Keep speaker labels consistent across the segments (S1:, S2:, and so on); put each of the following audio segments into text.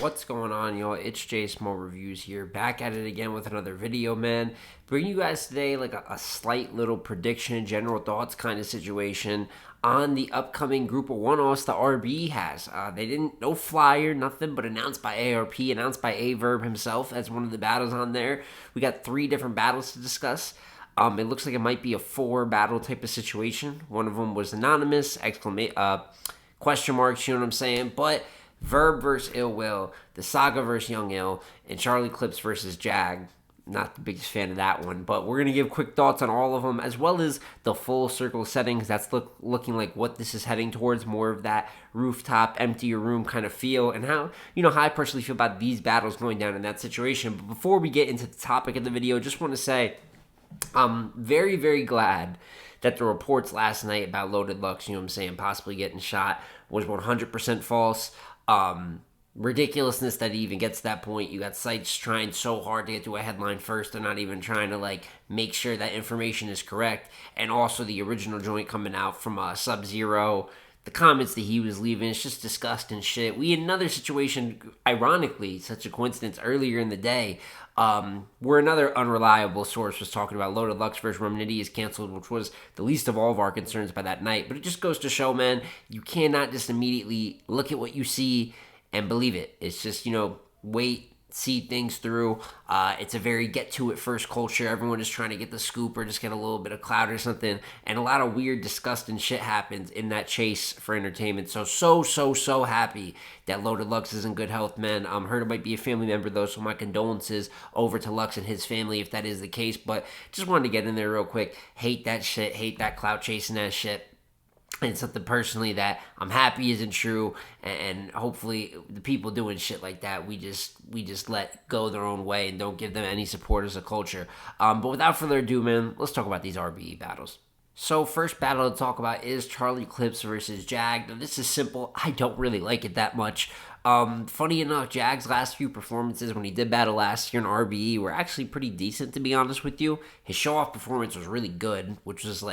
S1: What's going on, y'all? It's Jay Small Reviews here, back at it again with another video, man. Bringing you guys today like a slight little prediction, general thoughts kind of situation on the upcoming Group of One-Offs the RBE has. They didn't, no flyer, nothing, but announced by ARP, announced by Aye Verb himself as one of the battles on there. We got 3 different battles to discuss. It looks like it might be a 4-battle type of situation. One of them was anonymous, question marks, you know what I'm saying? But Verb versus Ill Will, the Saga versus Young Ill, and Charlie Clips versus Jag. Not the biggest fan of that one, but we're going to give quick thoughts on all of them, as well as the full circle settings. That's looking like what this is heading towards, more of that rooftop, empty your room kind of feel, and how I personally feel about these battles going down in that situation. But before we get into the topic of the video, just want to say I'm very, very glad that the reports last night about Loaded Lux, possibly getting shot, was 100% false. Ridiculousness that it even gets to that point. You got sites trying so hard to get to a headline first. They're not even trying to make sure that information is correct. And also the original joint coming out from Sub-Zero, the comments that he was leaving, it's just disgusting shit. We had another situation, ironically, such a coincidence, earlier in the day, where another unreliable source was talking about Loaded Lux versus Remnity is canceled, which was the least of all of our concerns by that night. But it just goes to show, man, you cannot just immediately look at what you see and believe it. It's just, wait, see things through. It's a very get-to-it first culture. Everyone is trying to get the scoop or just get a little bit of clout or something. And a lot of weird, disgusting shit happens in that chase for entertainment. So happy that Loaded Lux is in good health, man. Heard it might be a family member, though, so my condolences over to Lux and his family if that is the case. But just wanted to get in there real quick. Hate that shit. Hate that clout chasing that shit. And something personally that I'm happy isn't true, and hopefully the people doing shit like that, we just let go their own way and don't give them any support as a culture. But without further ado, man, let's talk about these RBE battles. So first battle to talk about is Charlie Clips versus Jag. Now this is simple. I don't really like it that much. Funny enough, Jag's last few performances when he did battle last year in RBE were actually pretty decent, to be honest with you. His show-off performance was really good, which was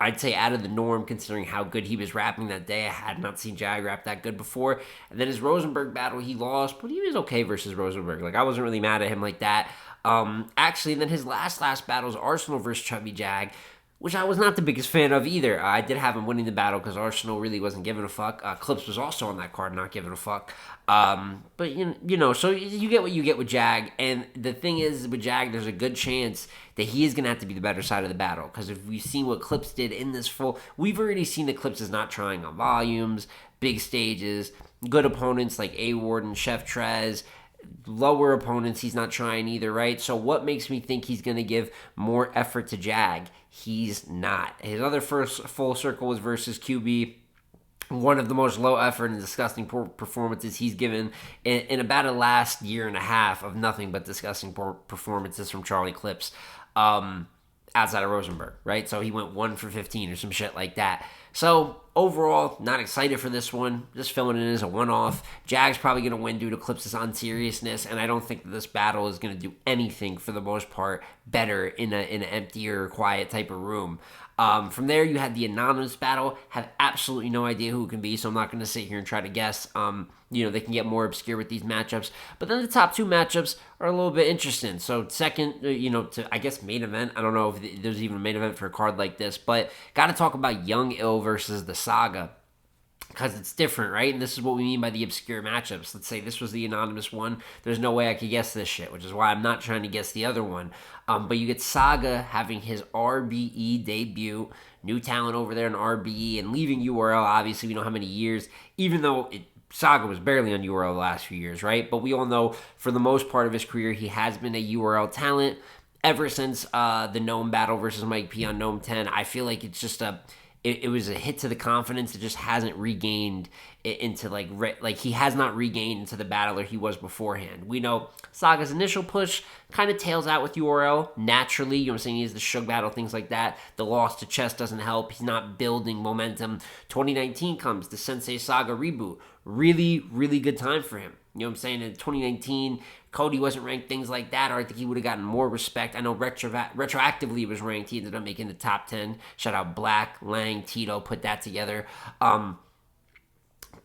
S1: I'd say out of the norm considering how good he was rapping that day. I had not seen Jag rap that good before. And then his Rosenberg battle, he lost, but he was okay versus Rosenberg. I wasn't really mad at him like that. Actually, and then his last battle is Arsenal versus Chubby Jag, which I was not the biggest fan of either. I did have him winning the battle because Arsenal really wasn't giving a fuck. Clips was also on that card, not giving a fuck. But, so you get what you get with Jag. And the thing is, with Jag, there's a good chance that he is going to have to be the better side of the battle. Because if we've seen what Clips did in this we've already seen that Clips is not trying on volumes, big stages, good opponents like A-Ward and Chef Trez. Lower opponents, he's not trying either, right? So what makes me think he's going to give more effort to Jag? He's not. His other first full circle was versus QB. One of the most low effort and disgusting performances he's given in about the last year and a half of nothing but disgusting performances from Charlie Clips outside of Rosenberg, right? So he went 1 for 15 or some shit like that. So overall, not excited for this one. Just filling it in as a one-off. Jag's probably going to win due to Clips' unseriousness, and I don't think that this battle is going to do anything for the most part better in an emptier, quiet type of room. From there, you had the anonymous battle. Have absolutely no idea who it can be, so I'm not going to sit here and try to guess. They can get more obscure with these matchups. But then the top 2 matchups are a little bit interesting. So second, to, I guess, main event. I don't know if there's even a main event for a card like this. But got to talk about Young Ill versus the Saga. Because it's different, right? And this is what we mean by the obscure matchups. Let's say this was the anonymous one. There's no way I could guess this shit, which is why I'm not trying to guess the other one. But you get Saga having his RBE debut, new talent over there in RBE, and leaving URL. Obviously, we know how many years, even though Saga was barely on URL the last few years, right? But we all know for the most part of his career, he has been a URL talent ever since the Gnome battle versus Mike P on Gnome 10. I feel like it's just it was a hit to the confidence. It just hasn't regained into he has not regained into the battler he was beforehand. We know Saga's initial push kind of tails out with URL naturally. You know what I'm saying? He has the Shug battle, things like that. The loss to Chess doesn't help. He's not building momentum. 2019 comes, the Sensei Saga reboot. Really, really good time for him. You know what I'm saying? In 2019, Cody wasn't ranked, things like that, or I think he would have gotten more respect. I know retroactively he was ranked. He ended up making the top 10. Shout out Black, Lang, Tito, put that together.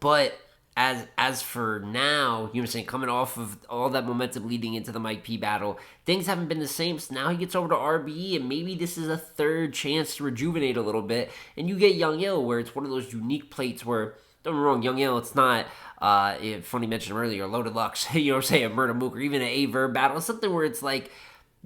S1: But as for now, you know what I'm saying, coming off of all that momentum leading into the Mike P battle, things haven't been the same. So now he gets over to RBE, and maybe this is a third chance to rejuvenate a little bit. And you get Young Ill, where it's one of those unique plates where, don't get me wrong, Young Ill, it's not, funny mentioned earlier, Loaded Lux, you know what I'm saying, a Murder Mook, or even an Aye Verb battle, something where it's like,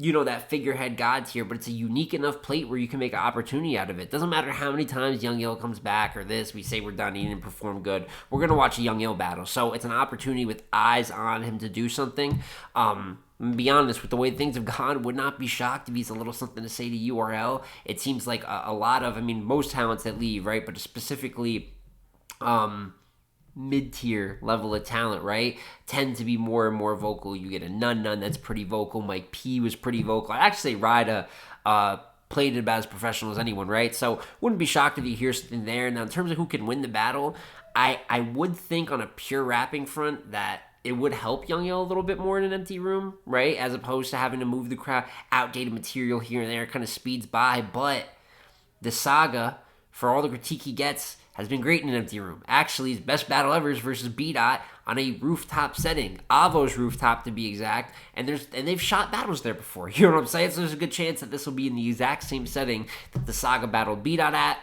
S1: that figurehead god tier, but it's a unique enough plate where you can make an opportunity out of it. Doesn't matter how many times Young Ill comes back or this, we say we're done, he didn't perform good. We're going to watch a Young Ill battle. So it's an opportunity with eyes on him to do something. Be honest, with the way things have gone, would not be shocked if he's a little something to say to URL. It seems like a lot of, most talents that leave, right? But specifically, mid-tier level of talent, right, tend to be more and more vocal. You get a Nun that's pretty vocal. Mike P was pretty vocal. I actually say Ryda played it about as professional as anyone, right? So wouldn't be shocked if you hear something there. Now, in terms of who can win the battle, I would think on a pure rapping front that it would help Young Ill a little bit more in an empty room, right? As opposed to having to move the crowd, outdated material here and there, kind of speeds by. But the saga, for all the critique he gets, has been great in an empty room. Actually, his best battle ever is versus B-Dot on a rooftop setting. Avo's rooftop, to be exact. And they've shot battles there before. You know what I'm saying? So there's a good chance that this will be in the exact same setting that the saga battled B-Dot at.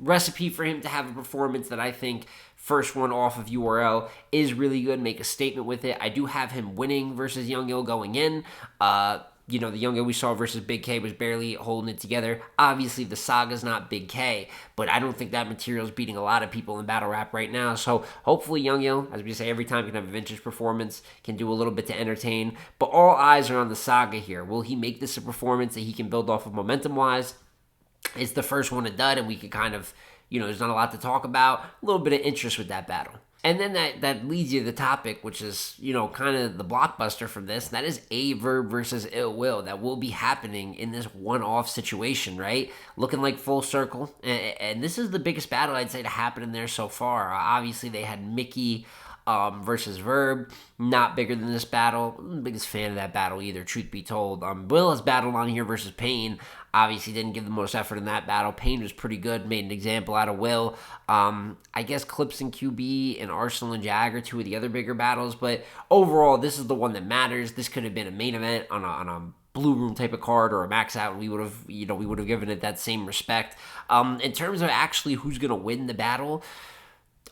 S1: Recipe for him to have a performance that I think, first one off of URL, is really good. Make a statement with it. I do have him winning versus Young Ill going in. The Young Ill we saw versus Big K was barely holding it together. Obviously, the saga's not Big K, but I don't think that material is beating a lot of people in battle rap right now. So hopefully Young Ill, as we say every time, can have a vintage performance, can do a little bit to entertain. But all eyes are on the saga here. Will he make this a performance that he can build off of momentum-wise? It's the first one a dud, and we could kind of, there's not a lot to talk about. A little bit of interest with that battle. And then that leads you to the topic, which is, kind of the blockbuster from this. And that is Aye Verb versus Ill Will. That will be happening in this one-off situation, right? Looking like full circle. And this is the biggest battle, I'd say, to happen in there so far. Obviously, they had Mickey versus Verb. Not bigger than this battle. I'm the biggest fan of that battle either, truth be told. Will has battled on here versus Payne. Obviously didn't give the most effort in that battle. Payne was pretty good, made an example out of Will. I guess Clips and QB and Arsenal and Jag are two of the other bigger battles, but overall, this is the one that matters. This could have been a main event on a blue room type of card or a max out. We would have given it that same respect. In terms of actually who's gonna win the battle,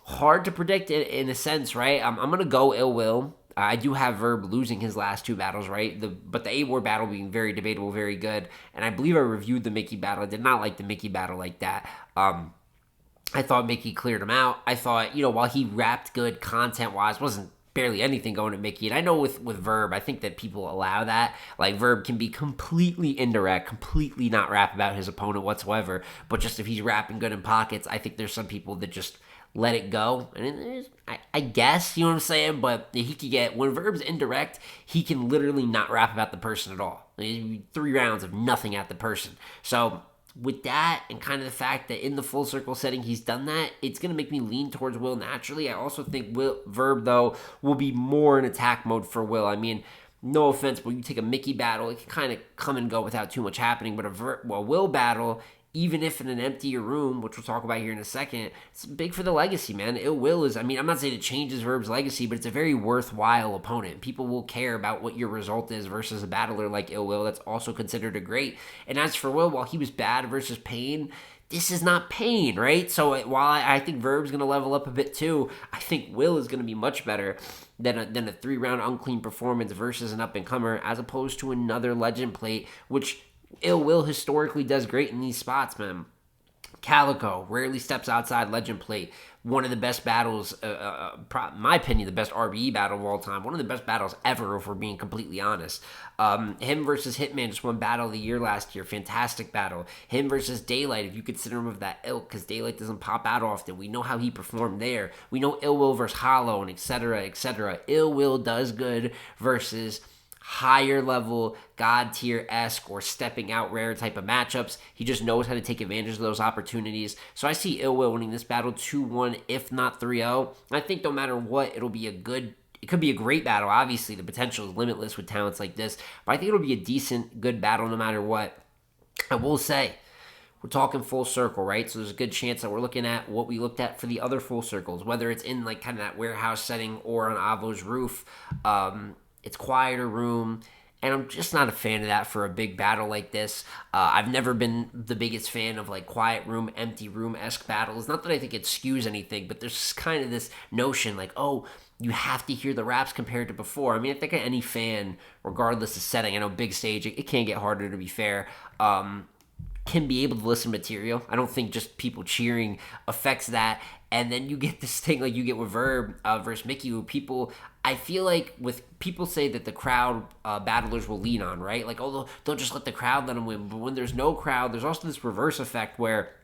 S1: hard to predict in a sense, right? I'm gonna go Ill Will. I do have Verb losing his last two battles, right? But the A-War battle being very debatable, very good. And I believe I reviewed the Mickey battle. I did not like the Mickey battle like that. I thought Mickey cleared him out. I thought, while he rapped good content-wise, wasn't barely anything going at Mickey. And I know with Verb, I think that people allow that. Like, Verb can be completely indirect, completely not rap about his opponent whatsoever. But just if he's rapping good in pockets, I think there's some people that just let it go. And I guess, you know what I'm saying? But he could get, when Verb's indirect, he can literally not rap about the person at all. 3 rounds of nothing at the person. So with that, and kind of the fact that in the full circle setting he's done that, it's going to make me lean towards Will naturally. I also think Verb, though, will be more in attack mode for Will. No offense, but you take a Mickey battle, it can kind of come and go without too much happening. But a Will battle, even if in an emptier room, which we'll talk about here in a second, it's big for the legacy, man. Ill Will is, I'm not saying it changes Verb's legacy, but it's a very worthwhile opponent. People will care about what your result is versus a battler like Ill Will that's also considered a great. And as for Will, while he was bad versus Payne, this is not Payne, right? So while I think Verb's going to level up a bit too, I think Will is going to be much better than a 3-round unclean performance versus an up-and-comer, as opposed to another legend plate, which Ill Will historically does great in these spots, man. Calico rarely steps outside legend plate. One of the best battles, in my opinion, the best RBE battle of all time. One of the best battles ever, if we're being completely honest. Him versus Hitman just won Battle of the Year last year. Fantastic battle. Him versus Daylight, if you consider him of that ilk, because Daylight doesn't pop out often. We know how he performed there. We know Ill Will versus Hollow, and etc., etc. Ill Will does good versus higher level, god tier-esque, or stepping out rare type of matchups. He just knows how to take advantage of those opportunities. So I see Ill Will winning this battle 2-1, if not 3-0. I think no matter what, it could be a great battle. Obviously, the potential is limitless with talents like this, but I think it'll be a decent, good battle no matter what. I will say, we're talking full circle, right? So there's a good chance that we're looking at what we looked at for the other full circles, whether it's in like kind of that warehouse setting or on Avo's roof. It's quieter room. And I'm just not a fan of that for a big battle like this. I've never been the biggest fan of like quiet room, empty room-esque battles. Not that I think it skews anything, but there's kind of this notion like, oh, you have to hear the raps compared to before. I mean, I think any fan, regardless of setting, I know big stage, it can get harder to be fair, can be able to listen to material. I don't think just people cheering affects that. And then you get this thing like you get with Verb versus Mickey, who people, I feel like with people say that the crowd battlers will lean on, right? Like, oh, they'll just let the crowd let them win. But when there's no crowd, there's also this reverse effect where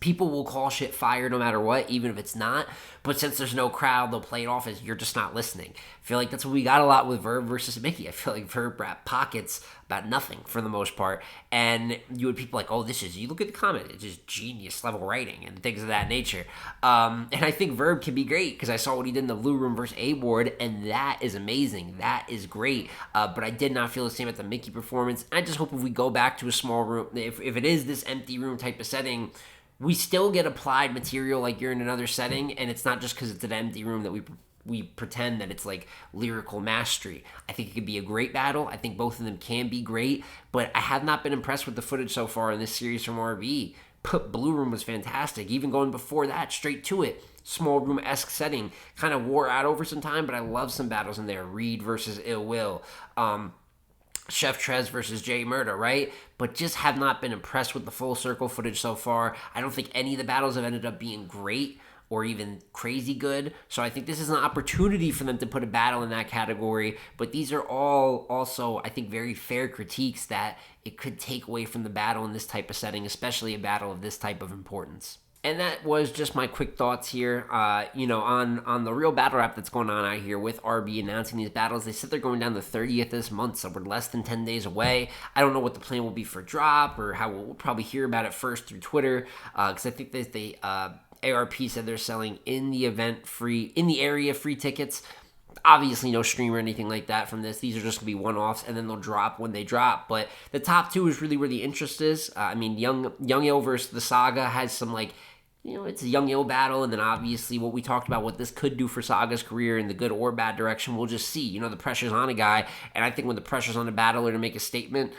S1: people will call shit fire no matter what, even if it's not. But since there's no crowd, they'll play it off as you're just not listening. I feel like that's what we got a lot with Verb versus Mickey. I feel like Verb rap pockets about nothing for the most part. And you had people like, oh, you look at the comment, it's just genius level writing and things of that nature. And I think Verb can be great because I saw what he did in the Blue Room versus A-Ward, and that is amazing. That is great. But I did not feel the same at the Mickey performance. I just hope if we go back to a small room, if it is this empty room type of setting, we still get applied material like you're in another setting, and it's not just because it's an empty room that we pretend that it's like lyrical mastery. I think it could be a great battle. I think both of them can be great, but I have not been impressed with the footage so far in this series from RBE. Blue Room was fantastic. Even going before that, straight to it. Small room-esque setting. Kind of wore out over some time, but I love some battles in there. Reed versus Ill Will. Chef Trez versus Jay Murda, right? But just have not been impressed with the full circle footage so far. I don't think any of the battles have ended up being great or even crazy good. So I think this is an opportunity for them to put a battle in that category. But these are all also, I think, very fair critiques that it could take away from the battle in this type of setting, especially a battle of this type of importance. And that was just my quick thoughts here, on the real battle rap that's going on out here with RB announcing these battles. They said they're going down the 30th this month, so we're less than 10 days away. I don't know what the plan will be for drop or how we'll probably hear about it first through Twitter, because I think that ARP said they're selling in the area free tickets. Obviously, no stream or anything like that from this. These are just going to be one-offs, and then they'll drop when they drop. But the top two is really where the interest is. Young Ill versus the Saga has some, it's a Young Ill battle, and then obviously what we talked about, what this could do for Saga's career in the good or bad direction, we'll just see. The pressure's on a guy, and I think when the pressure's on a battler to make a statement,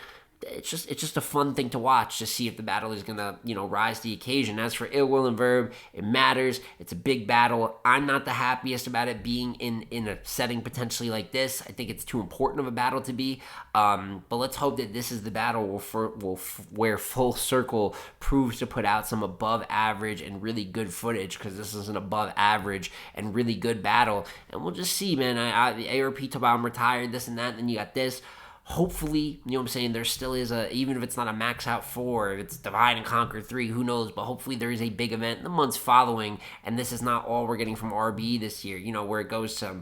S1: it's just a fun thing to watch to see if the battle is gonna rise to the occasion. As for Ill Will and Verb, it matters. It's a big battle. I'm not the happiest about it being in a setting potentially like this. I think it's too important of a battle to be. But let's hope that this is the battle where Full Circle proves to put out some above average and really good footage, because this is an above average and really good battle. And we'll just see, man. The ARP talk about I'm retired, this and that, and then you got this. Hopefully, there still is even if it's not a max out 4, if it's divide and conquer 3, who knows, but hopefully there is a big event in the months following, and this is not all we're getting from RBE this year, where it goes to,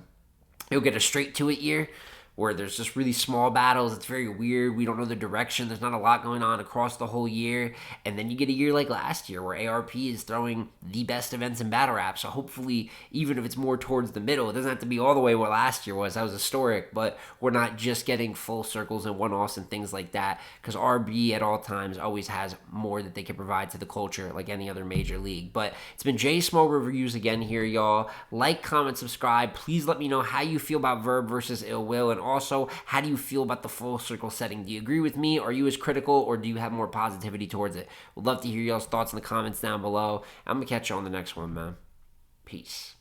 S1: you'll get a straight to it year, where there's just really small battles. It's very weird. We don't know the direction. There's not a lot going on across the whole year. And then you get a year like last year where ARP is throwing the best events in battle rap. So hopefully, even if it's more towards the middle, it doesn't have to be all the way where last year was. That was historic. But we're not just getting full circles and one-offs and things like that, because RB at all times always has more that they can provide to the culture like any other major league. But it's been Jay Small Reviews again here, y'all. Like, comment, subscribe. Please let me know how you feel about Verb versus Ill Will, and also, how do you feel about the full circle setting? Do you agree with me? Are you as critical, or do you have more positivity towards it? Would love to hear y'all's thoughts in the comments down below. I'm going to catch you on the next one, man. Peace.